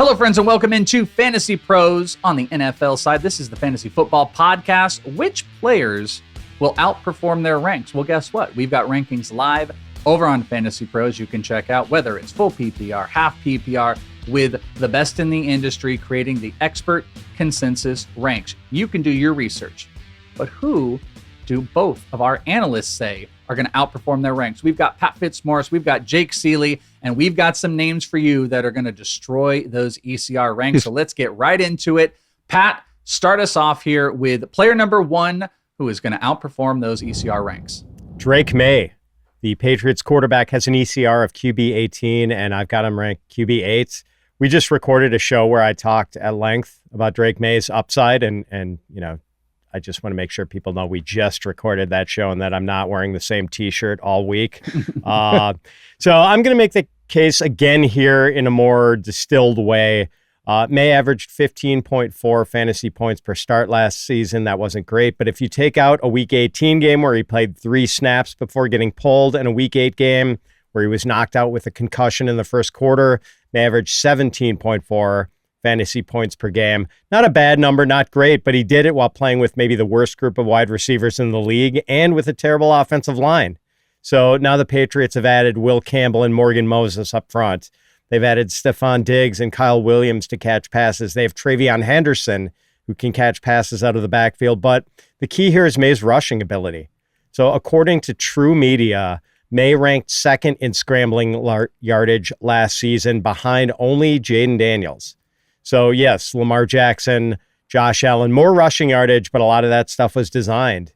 Hello, friends, and welcome into Fantasy Pros on the NFL side. This is the Fantasy Football Podcast. Which players will outperform their ranks? Well, guess what? We've got rankings live over on Fantasy Pros. You can check out whether it's full PPR, half PPR, with the best in the industry creating the expert consensus ranks. You can do your research. But who do both of our analysts say are going to outperform their ranks? We've got Pat Fitzmaurice, we've got Jake Ciely, and we've got some names for you that are going to destroy those ECR ranks. So let's get right into it. Pat, start us off here with player number one who is going to outperform those ECR ranks. Drake Maye, the Patriots quarterback, has an ECR of QB 18, and I've got him ranked QB 8. We just recorded a show where I talked at length about Drake Maye's upside, and you know, I just want to make sure people know we just recorded that show and that I'm not wearing the same T-shirt all week. So I'm going to make the case again here in a more distilled way. Maye averaged 15.4 fantasy points per start last season. That wasn't great, but if you take out a Week 18 game where he played 3 snaps before getting pulled and a Week 8 game where he was knocked out with a concussion in the first quarter, Maye averaged 17.4 fantasy points per game. Not a bad number, not great, but he did it while playing with maybe the worst group of wide receivers in the league and with a terrible offensive line. So now the Patriots have added Will Campbell and Morgan Moses up front. They've added Stefon Diggs and Kyle Williams to catch passes. They have Travion Henderson, who can catch passes out of the backfield. But the key here is Maye's rushing ability. So according to True Media, Maye ranked second in scrambling yardage last season behind only Jaden Daniels. So yes, Lamar Jackson, Josh Allen, more rushing yardage, but a lot of that stuff was designed.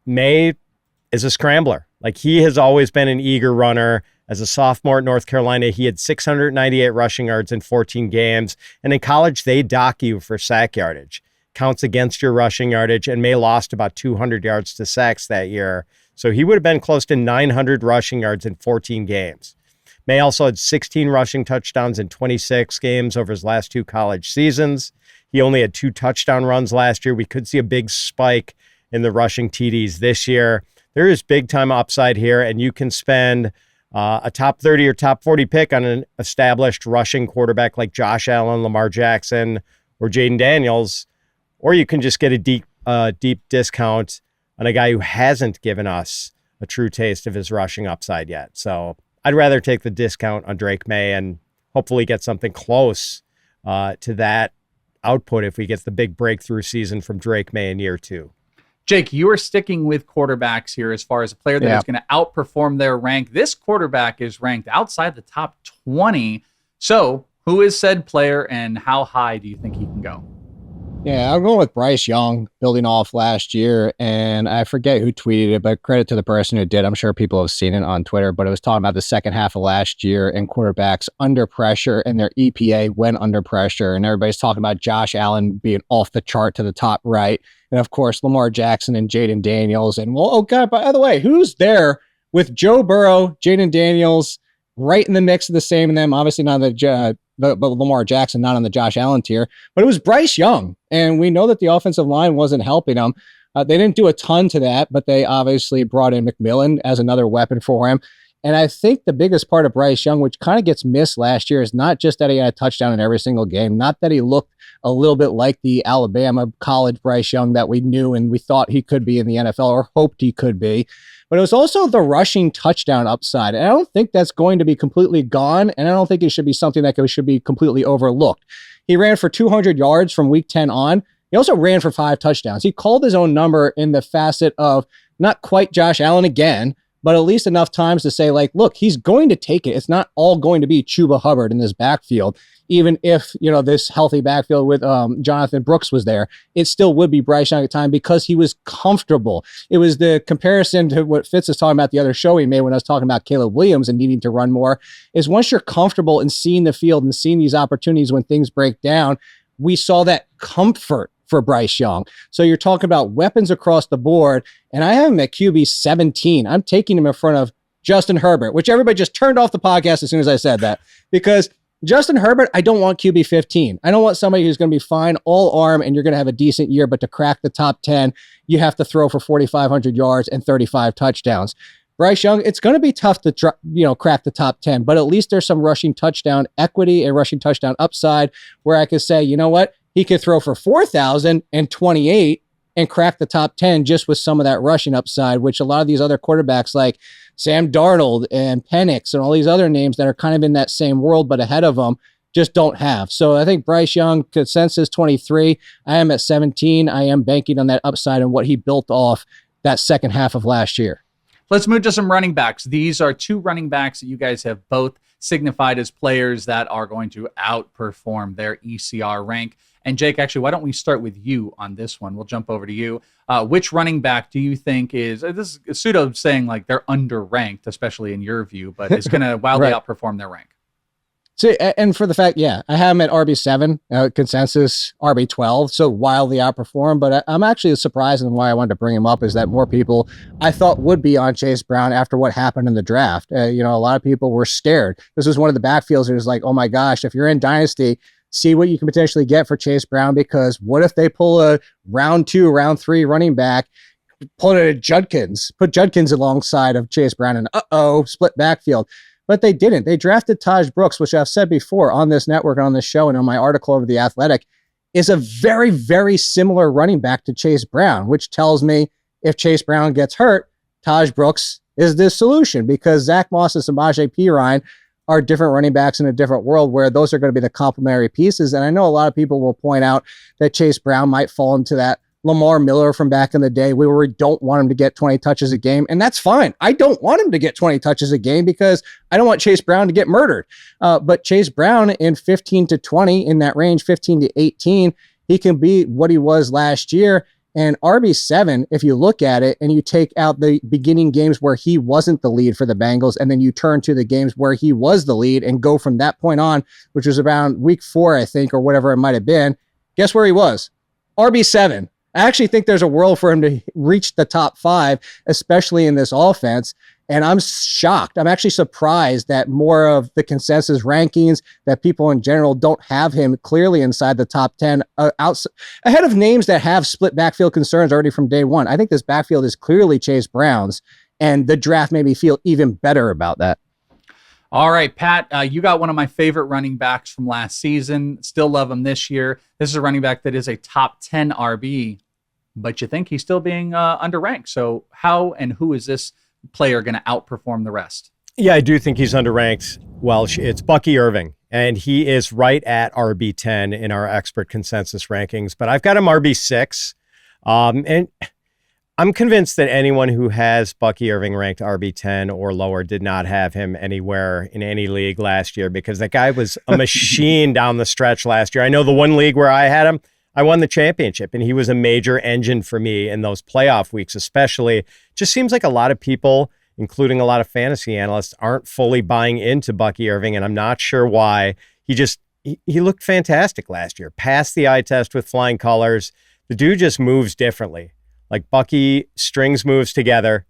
Maye is a scrambler. Like, he has always been an eager runner. As a sophomore at North Carolina, he had 698 rushing yards in 14 games. And in college, they dock you for sack yardage. Counts against your rushing yardage, and Maye lost about 200 yards to sacks that year. So he would have been close to 900 rushing yards in 14 games. Maye also had 16 rushing touchdowns in 26 games over his last 2 college seasons. He only had 2 touchdown runs last year. We could see a big spike in the rushing TDs this year. There is big-time upside here, and you can spend a top 30 or top 40 pick on an established rushing quarterback like Josh Allen, Lamar Jackson, or Jaden Daniels, or you can just get a deep discount on a guy who hasn't given us a true taste of his rushing upside yet. So I'd rather take the discount on Drake Maye and hopefully get something close to that output if we get the big breakthrough season from Drake Maye in year 2. Jake, you are sticking with quarterbacks here as far as a player that is going to outperform their rank. This quarterback is ranked outside the top 20. So who is said player and how high do you think he can go? Yeah, I'm going with Bryce Young, building off last year, and I forget who tweeted it, but credit to the person who did. I'm sure people have seen it on Twitter, but it was talking about the second half of last year and quarterbacks under pressure and their EPA when under pressure, and everybody's talking about Josh Allen being off the chart to the top right, and of course, Lamar Jackson and Jaden Daniels, and well, oh God, by the way, who's there with Joe Burrow, Jaden Daniels, right in the mix of the same of them, obviously not but Lamar Jackson, not on the Josh Allen tier, but it was Bryce Young. And we know that the offensive line wasn't helping him. They didn't do a ton to that, but they obviously brought in McMillan as another weapon for him. And I think the biggest part of Bryce Young, which kind of gets missed last year, is not just that he had a touchdown in every single game, not that he looked a little bit like the Alabama college Bryce Young that we knew and we thought he could be in the NFL or hoped he could be, but it was also the rushing touchdown upside. And I don't think that's going to be completely gone, and I don't think it should be something that should be completely overlooked. He ran for 200 yards from week 10 on. He also ran for 5 touchdowns. He called his own number in the facet of not quite Josh Allen again, but at least enough times to say, like, look, he's going to take it. It's not all going to be Chuba Hubbard in this backfield. Even if, you know, this healthy backfield with Jonathan Brooks was there, it still would be Bryce Young at the time because he was comfortable. It was the comparison to what Fitz was talking about the other show he made when I was talking about Caleb Williams and needing to run more, is once you're comfortable in seeing the field and seeing these opportunities when things break down, we saw that comfort for Bryce Young. So you're talking about weapons across the board, and I have him at QB 17. I'm taking him in front of Justin Herbert, which everybody just turned off the podcast as soon as I said that, because Justin Herbert, I don't want QB 15. I don't want somebody who's going to be fine all arm and you're going to have a decent year, but to crack the top 10, you have to throw for 4,500 yards and 35 touchdowns. Bryce Young, it's going to be tough to crack the top 10, but at least there's some rushing touchdown equity and rushing touchdown upside where I could say, you know what, he could throw for 4,028 and crack the top 10 just with some of that rushing upside, which a lot of these other quarterbacks like Sam Darnold and Penix and all these other names that are kind of in that same world but ahead of them just don't have. So I think Bryce Young, consensus 23. I am at 17. I am banking on that upside and what he built off that second half of last year. Let's move to some running backs. These are two running backs that you guys have both signified as players that are going to outperform their ECR rank. And Jake, actually, why don't we start with you on this one? We'll jump over to you. Which running back do you think this is pseudo saying like they're underranked, especially in your view, but is going to wildly right. outperform their rank? So, and for the fact, I have him at RB7, consensus RB12, so wildly outperformed. But I'm actually surprised, and why I wanted to bring him up is that more people I thought would be on Chase Brown after what happened in the draft. A lot of people were scared. This was one of the backfields that was like, oh my gosh, if you're in Dynasty, see what you can potentially get for Chase Brown, because what if they pull a round 2, round 3 running back, pull it at Judkins, put Judkins alongside of Chase Brown, and split backfield. But they didn't. They drafted Taj Brooks, which I've said before on this network, on this show, and on my article over The Athletic, is a very, very similar running back to Chase Brown, which tells me if Chase Brown gets hurt, Taj Brooks is the solution, because Zach Moss and Samaje Perine are different running backs in a different world where those are going to be the complementary pieces. And I know a lot of people will point out that Chase Brown might fall into that Lamar Miller from back in the day, we don't want him to get 20 touches a game, and that's fine. I don't want him to get 20 touches a game because I don't want Chase Brown to get murdered. But Chase Brown in 15 to 20, in that range, 15 to 18, he can be what he was last year. And RB7, if you look at it and you take out the beginning games where he wasn't the lead for the Bengals, and then you turn to the games where he was the lead and go from that point on, which was around week 4, I think, or whatever it might have been, guess where he was? RB7. I actually think there's a world for him to reach the top 5, especially in this offense. And I'm shocked. I'm actually surprised that more of the consensus rankings, that people in general don't have him clearly inside the top 10, ahead of names that have split backfield concerns already from day one. I think this backfield is clearly Chase Brown's, and the draft made me feel even better about that. All right, Pat, you got one of my favorite running backs from last season. Still love him this year. This is a running back that is a top 10 RB, but you think he's still being underranked. So how and who is this player going to outperform the rest? Yeah, I do think he's underranked, Welsh. It's Bucky Irving, and he is right at RB10 in our expert consensus rankings, but I've got him RB6. And I'm convinced that anyone who has Bucky Irving ranked RB10 or lower did not have him anywhere in any league last year, because that guy was a machine down the stretch last year. I know the one league where I had him, I won the championship, and he was a major engine for me in those playoff weeks, especially. Just seems like a lot of people, including a lot of fantasy analysts, aren't fully buying into Bucky Irving, and I'm not sure why. He looked fantastic last year. Passed the eye test with flying colors. The dude just moves differently. Like Bucky strings moves together.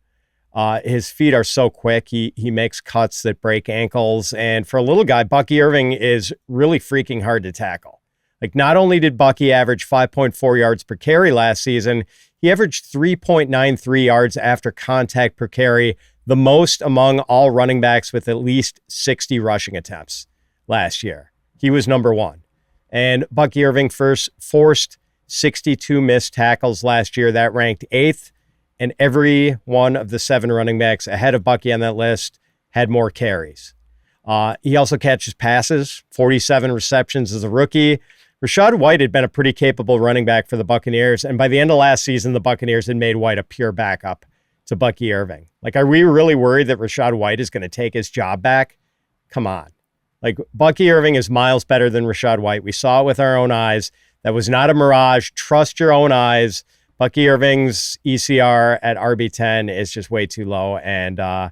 His feet are so quick. He makes cuts that break ankles. And for a little guy, Bucky Irving is really freaking hard to tackle. Like, not only did Bucky average 5.4 yards per carry last season, he averaged 3.93 yards after contact per carry, the most among all running backs with at least 60 rushing attempts last year. He was number 1. And Bucky Irving first forced 62 missed tackles last year. That ranked 8th, and every one of the 7 running backs ahead of Bucky on that list had more carries. He also catches passes, 47 receptions as a rookie. Rachaad White had been a pretty capable running back for the Buccaneers, and by the end of last season, the Buccaneers had made White a pure backup to Bucky Irving. Like, are we really worried that Rachaad White is going to take his job back? Come on. Like, Bucky Irving is miles better than Rachaad White. We saw it with our own eyes. That was not a mirage. Trust your own eyes. Bucky Irving's ECR at RB10 is just way too low. And,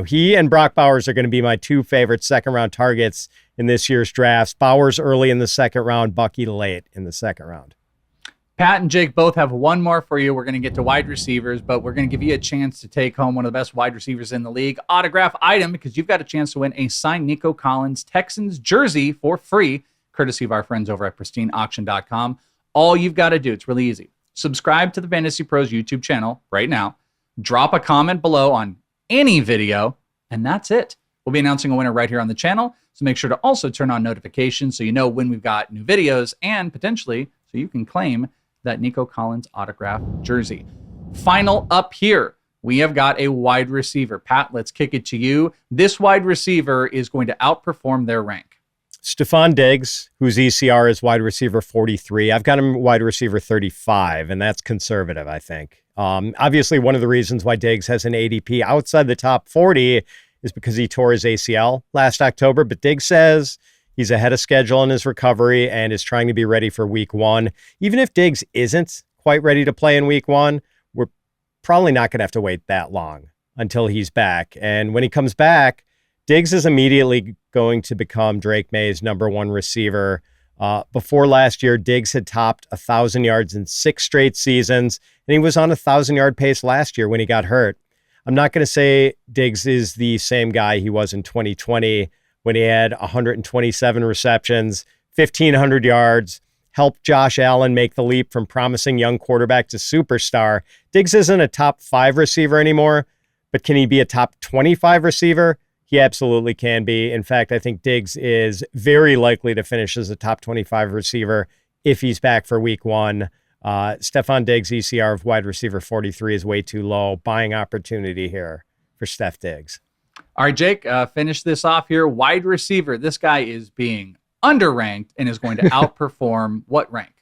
he and Brock Bowers are going to be my 2 favorite second-round targets in this year's drafts. Bowers early in the second round, Bucky late in the second round. Pat and Jake both have one more for you. We're going to get to wide receivers, but we're going to give you a chance to take home one of the best wide receivers in the league autograph item, because you've got a chance to win a signed Nico Collins Texans jersey for free, courtesy of our friends over at pristineauction.com. All you've got to do, it's really easy. Subscribe to the Fantasy Pros YouTube channel right now. Drop a comment below on any video, and that's it. We'll be announcing a winner right here on the channel, so make sure to also turn on notifications so you know when we've got new videos and potentially so you can claim that Nico Collins autograph jersey. Final up here, we have got a wide receiver. Pat, let's kick it to you. This wide receiver is going to outperform their rank. Stefon Diggs, whose ECR is wide receiver 43. I've got him wide receiver 35, and that's conservative, I think. Obviously, one of the reasons why Diggs has an ADP outside the top 40 is because he tore his ACL last October, but Diggs says he's ahead of schedule in his recovery and is trying to be ready for week 1. Even if Diggs isn't quite ready to play in week 1, we're probably not going to have to wait that long until he's back. And when he comes back, Diggs is immediately going to become Drake Maye's number 1 receiver. Before last year, Diggs had topped 1,000 yards in 6 straight seasons, and he was on a 1,000-yard pace last year when he got hurt. I'm not going to say Diggs is the same guy he was in 2020 when he had 127 receptions, 1,500 yards, helped Josh Allen make the leap from promising young quarterback to superstar. Diggs isn't a top 5 receiver anymore, but can he be a top 25 receiver? He absolutely can be. In fact, I think Diggs is very likely to finish as a top 25 receiver if he's back for week 1. Stefon Diggs' ECR of wide receiver 43 is way too low. Buying opportunity here for Steph Diggs. All right, Jake, finish this off here. Wide receiver. This guy is being underranked and is going to outperform what rank?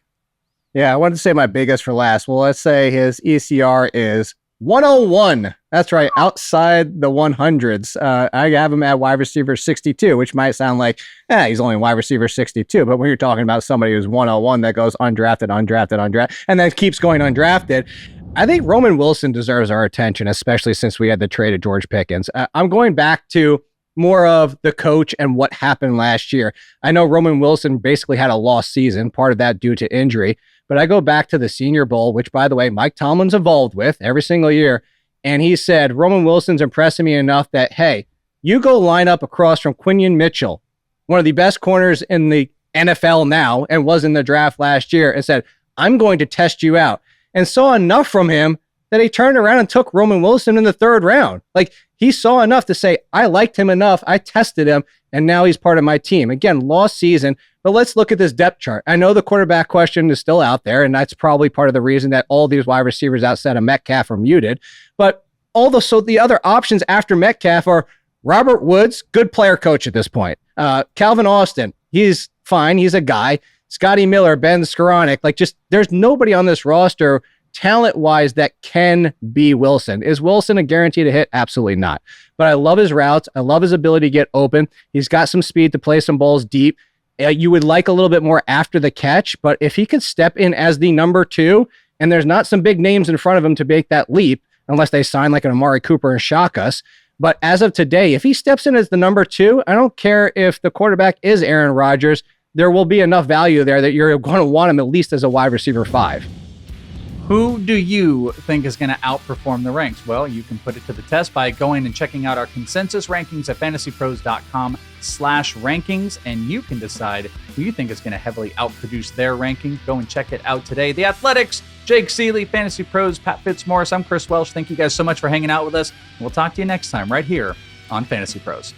Yeah, I wanted to say my biggest for last. Well, let's say his ECR is 101. That's right, outside the 100s. I have him at wide receiver 62, which might sound like, he's only wide receiver 62. But when you're talking about somebody who's 101 that goes undrafted, and then keeps going undrafted, I think Roman Wilson deserves our attention, especially since we had the trade of George Pickens. I'm going back to more of the coach and what happened last year. I know Roman Wilson basically had a lost season, part of that due to injury. But I go back to the Senior Bowl, which, by the way, Mike Tomlin's involved with every single year. And he said, Roman Wilson's impressing me enough that, hey, you go line up across from Quinion Mitchell, one of the best corners in the NFL now and was in the draft last year, and said, I'm going to test you out. And saw enough from him that he turned around and took Roman Wilson in the 3rd round. Like, he saw enough to say, I liked him enough, I tested him, and now he's part of my team. Again, lost season, but let's look at this depth chart. I know the quarterback question is still out there, and that's probably part of the reason that all these wide receivers outside of Metcalf are muted. But the other options after Metcalf are Robert Woods, good player coach at this point. Calvin Austin, he's fine, he's a guy. Scotty Miller, Ben Skoranek, there's nobody on this roster talent-wise that can be Wilson. Is Wilson a guarantee to hit? Absolutely not. But I love his routes. I love his ability to get open. He's got some speed to play some balls deep. You would like a little bit more after the catch, but if he could step in as the number 2, and there's not some big names in front of him to make that leap, unless they sign like an Amari Cooper and shock us. But as of today, if he steps in as the number 2, I don't care if the quarterback is Aaron Rodgers, there will be enough value there that you're going to want him at least as a wide receiver 5. Who do you think is going to outperform the ranks? Well, you can put it to the test by going and checking out our consensus rankings at fantasypros.com/rankings, and you can decide who you think is going to heavily outproduce their rankings. Go and check it out today. The Athletics, Jake Ciely, Fantasy Pros, Pat Fitzmaurice. I'm Chris Welsh. Thank you guys so much for hanging out with us. We'll talk to you next time right here on Fantasy Pros.